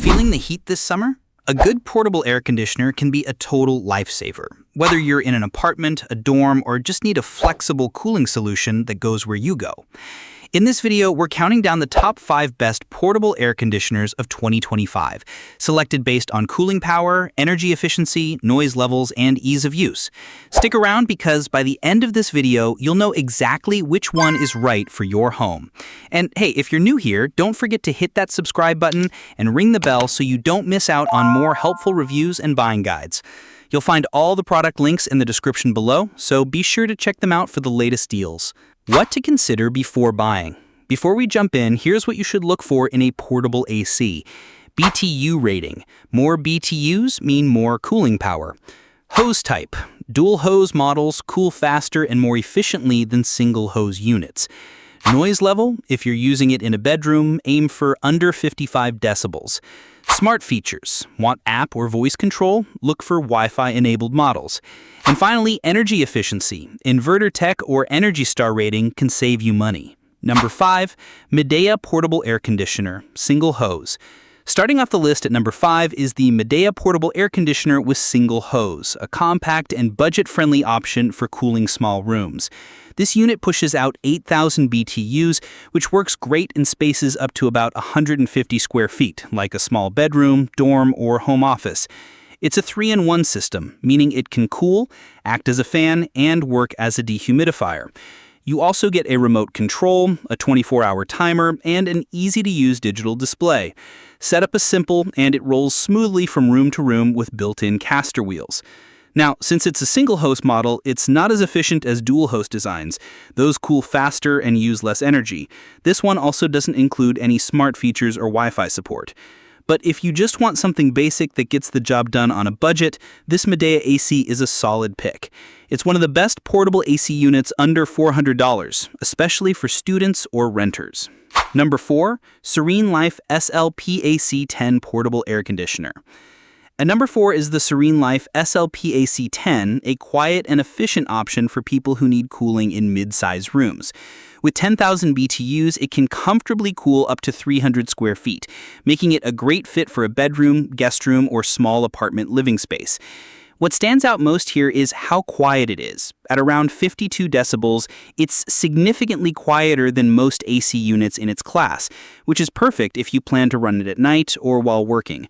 Feeling the heat this summer? A good portable air conditioner can be a total lifesaver. Whether you're in an apartment, a dorm, or just need a flexible cooling solution that goes where you go. In this video, we're counting down the top 5 best portable air conditioners of 2025, selected based on cooling power, energy efficiency, noise levels, and ease of use. Stick around because by the end of this video, you'll know exactly which one is right for your home. And hey, if you're new here, don't forget to hit that subscribe button and ring the bell so you don't miss out on more helpful reviews and buying guides. You'll find all the product links in the description below, so be sure to check them out for the latest deals. What to consider before buying. Before we jump in, here's what you should look for in a portable AC. BTU rating. More BTUs mean more cooling power. Hose type. Dual hose models cool faster and more efficiently than single hose units. Noise level. If you're using it in a bedroom, aim for under 55 decibels. Smart features. Want app or voice control? Look for Wi-Fi enabled models. And finally, energy efficiency. Inverter Tech or Energy Star rating can save you money. Number 5, Midea portable air conditioner, single hose. Starting off the list at number 5 is the Midea portable air conditioner with single hose, a compact and budget-friendly option for cooling small rooms. This unit pushes out 8,000 BTUs, which works great in spaces up to about 150 square feet, like a small bedroom, dorm, or home office. It's a 3-in-1 system, meaning it can cool, act as a fan, and work as a dehumidifier. You also get a remote control, a 24-hour timer, and an easy-to-use digital display. Setup is simple, and it rolls smoothly from room to room with built-in caster wheels. Now, since it's a single-host model, it's not as efficient as dual-host designs. Those cool faster and use less energy. This one also doesn't include any smart features or Wi-Fi support. But if you just want something basic that gets the job done on a budget, this Midea AC is a solid pick. It's one of the best portable AC units under $400, especially for students or renters. Number 4, SereneLife SLPAC10 portable air conditioner. And number 4 is the SereneLife SLPAC10, a quiet and efficient option for people who need cooling in mid-size rooms. With 10,000 BTUs, it can comfortably cool up to 300 square feet, making it a great fit for a bedroom, guest room, or small apartment living space. What stands out most here is how quiet it is. At around 52 decibels, it's significantly quieter than most AC units in its class, which is perfect if you plan to run it at night or while working.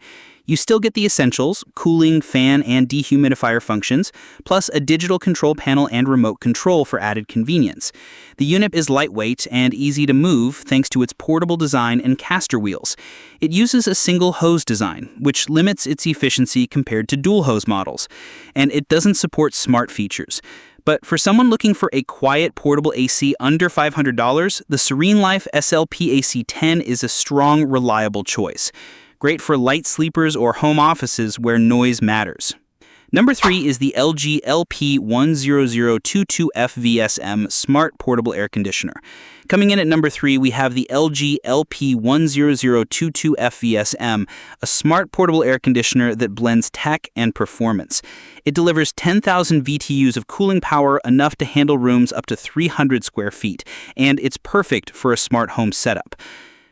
You still get the essentials, cooling, fan, and dehumidifier functions, plus a digital control panel and remote control for added convenience. The unit is lightweight and easy to move thanks to its portable design and caster wheels. It uses a single hose design, which limits its efficiency compared to dual hose models, and it doesn't support smart features. But for someone looking for a quiet portable AC under $500, the SereneLife SLPAC10 is a strong, reliable choice. Great for light sleepers or home offices where noise matters. Number 3 is the LG LP10022FVSM Smart Portable Air Conditioner. Coming in at number 3, we have the LG LP10022FVSM, a smart portable air conditioner that blends tech and performance. It delivers 10,000 BTUs of cooling power, enough to handle rooms up to 300 square feet, and it's perfect for a smart home setup.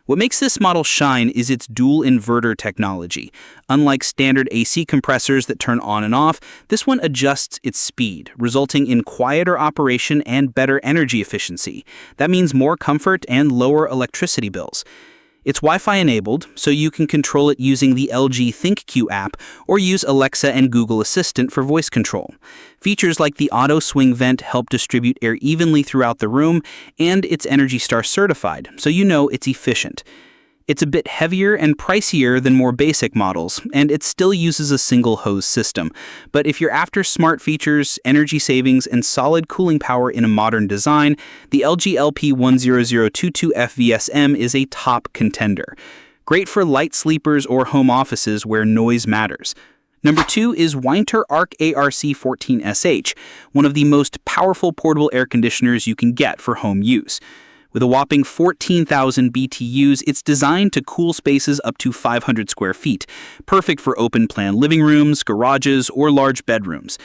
What makes this model shine is its dual inverter technology. Unlike standard AC compressors that turn on and off, this one adjusts its speed, resulting in quieter operation and better energy efficiency. That means more comfort and lower electricity bills. It's Wi-Fi enabled, so you can control it using the LG ThinkQ app or use Alexa and Google Assistant for voice control. Features like the auto swing vent help distribute air evenly throughout the room, and it's Energy Star certified, so you know it's efficient. It's a bit heavier and pricier than more basic models, and it still uses a single hose system. But if you're after smart features, energy savings, and solid cooling power in a modern design, the LG LP10022FVSM is a top contender. Great for light sleepers or home offices where noise matters. Number 2 is Whynter Arc ARC14SH, one of the most powerful portable air conditioners you can get for home use. With a whopping 14,000 BTUs, it's designed to cool spaces up to 500 square feet, perfect for open-plan living rooms, garages, or large bedrooms.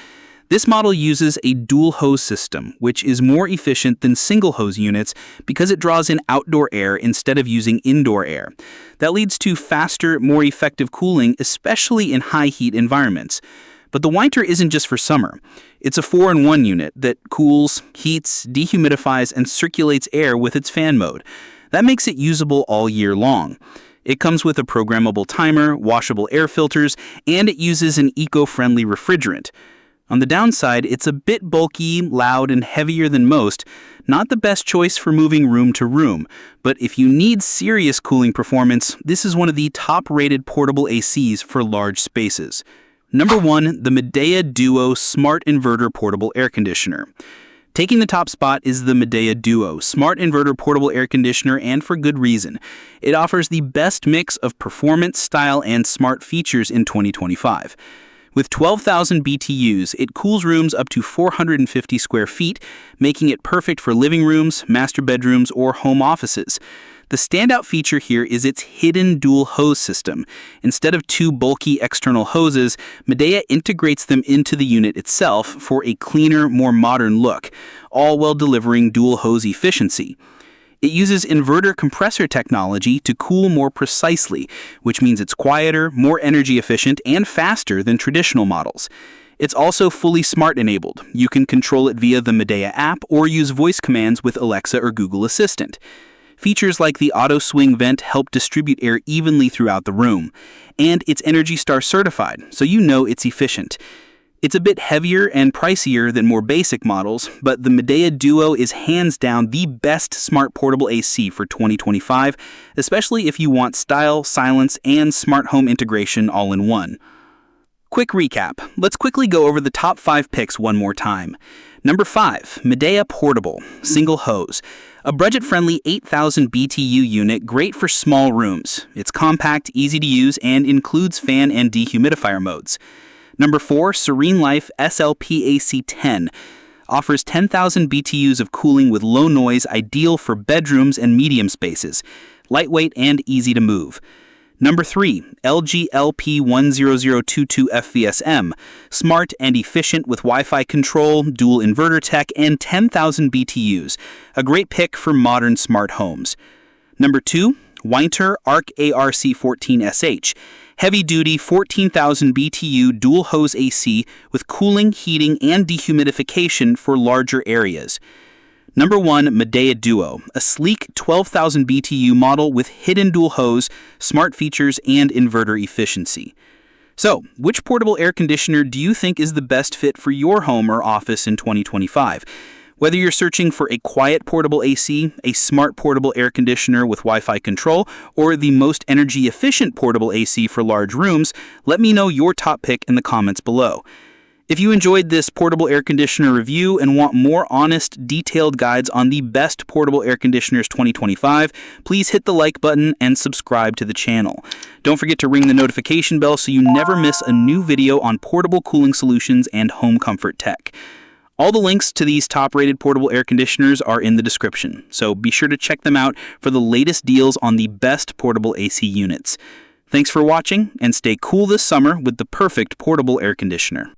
This model uses a dual hose system, which is more efficient than single hose units because it draws in outdoor air instead of using indoor air. That leads to faster, more effective cooling, especially in high heat environments. But the Whynter isn't just for summer. It's a 4-in-1 unit that cools, heats, dehumidifies, and circulates air with its fan mode. That makes it usable all year long. It comes with a programmable timer, washable air filters, and it uses an eco-friendly refrigerant. On the downside, it's a bit bulky, loud, and heavier than most, not the best choice for moving room to room. But if you need serious cooling performance, this is one of the top-rated portable ACs for large spaces. Number 1, the Midea Duo Smart Inverter Portable Air Conditioner. Taking the top spot is the Midea Duo Smart Inverter Portable Air Conditioner, and for good reason. It offers the best mix of performance, style, and smart features in 2025. With 12,000 BTUs, it cools rooms up to 450 square feet, making it perfect for living rooms, master bedrooms, or home offices. The standout feature here is its hidden dual hose system. Instead of two bulky external hoses, Midea integrates them into the unit itself for a cleaner, more modern look, all while delivering dual hose efficiency. It uses inverter compressor technology to cool more precisely, which means it's quieter, more energy efficient, and faster than traditional models. It's also fully smart-enabled. You can control it via the Midea app or use voice commands with Alexa or Google Assistant. Features like the auto swing vent help distribute air evenly throughout the room. And it's Energy Star certified, so you know it's efficient. It's a bit heavier and pricier than more basic models, but the Midea Duo is hands down the best smart portable AC for 2025, especially if you want style, silence, and smart home integration all in one. Quick recap. Let's quickly go over the top 5 picks one more time. Number 5, Midea Portable, Single Hose. A budget-friendly 8,000 BTU unit great for small rooms. It's compact, easy to use, and includes fan and dehumidifier modes. Number 4, SereneLife SLP AC10. Offers 10,000 BTUs of cooling with low noise, ideal for bedrooms and medium spaces. Lightweight and easy to move. Number 3, LG LP10022 FVSM. Smart and efficient with Wi-Fi control, dual inverter tech, and 10,000 BTUs. A great pick for modern smart homes. Number 2, Whynter ARC ARC14SH. Heavy-duty 14,000 BTU dual hose AC with cooling, heating, and dehumidification for larger areas. Number 1, Midea Duo, a sleek 12,000 BTU model with hidden dual hose, smart features, and inverter efficiency. So, which portable air conditioner do you think is the best fit for your home or office in 2025? Whether you're searching for a quiet portable AC, a smart portable air conditioner with Wi-Fi control, or the most energy-efficient portable AC for large rooms, let me know your top pick in the comments below. If you enjoyed this portable air conditioner review and want more honest, detailed guides on the best portable air conditioners 2025, please hit the like button and subscribe to the channel. Don't forget to ring the notification bell so you never miss a new video on portable cooling solutions and home comfort tech. All the links to these top-rated portable air conditioners are in the description, so be sure to check them out for the latest deals on the best portable AC units. Thanks for watching, and stay cool this summer with the perfect portable air conditioner.